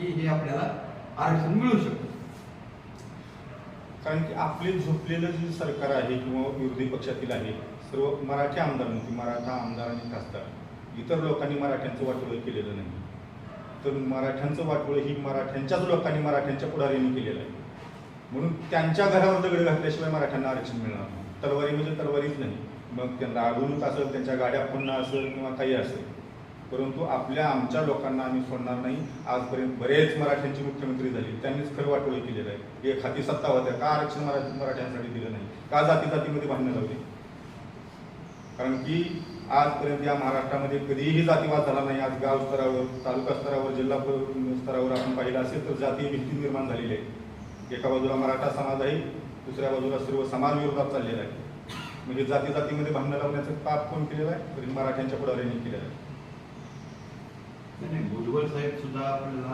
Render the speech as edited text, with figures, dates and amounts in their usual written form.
की हे आपल्याला आरक्षण मिळू शकतं. कारण की आपले झोपलेलं जे सरकार आहे किंवा विरोधी पक्षातील आहे सर्व मराठी आमदार नव्हते, मराठा आमदार आणि खासदार इतर लोकांनी मराठ्यांचं वाटोळं केलेलं नाही. तर मराठ्यांचं वाटोळं ही मराठ्यांच्याच लोकांनी मराठ्यांच्या पुढाऱ्यांनी केलेलं आहे. म्हणून त्यांच्या घरावर दगड घातल्याशिवाय मराठ्यांना आरक्षण मिळणार नाही. तलवारी म्हणजे तलवारीच नाही, मग त्यांना अडवणूक असेल, त्यांच्या गाड्या फोडणं असेल किंवा काही असेल, परंतु आमच्या लोकांना आम्ही सोडणार नाही. आजपर्यंत बरेच मराठ्यांची मुख्यमंत्री झाली, त्यांनीच खरं वाटोळी केलेलं आहे. एक हाती सत्ता होत्या, का आरक्षण मराठ्यांसाठी दिलं नाही, का जातीमध्ये भांडणं लावली? कारण की आजपर्यंत या महाराष्ट्रामध्ये कधीही जातीवाद झाला नाही. आज गाव स्तरावर, तालुका स्तरावर, जिल्हा स्तरावर आपण पाहिलं असेल तर जातीय भीती निर्माण झालेली आहे. एका बाजूला मराठा समाज आहे, दुसऱ्या बाजूला सर्व समाज विरोधात चाललेला आहे. म्हणजे जातीमध्ये भांडणं लावण्याचं पाप कोण केलेलं आहे? तरी मराठ्यांच्या पुढाऱ्यांनी केलेलं आहे. भुजबळ साहेब सुद्धा आपल्याला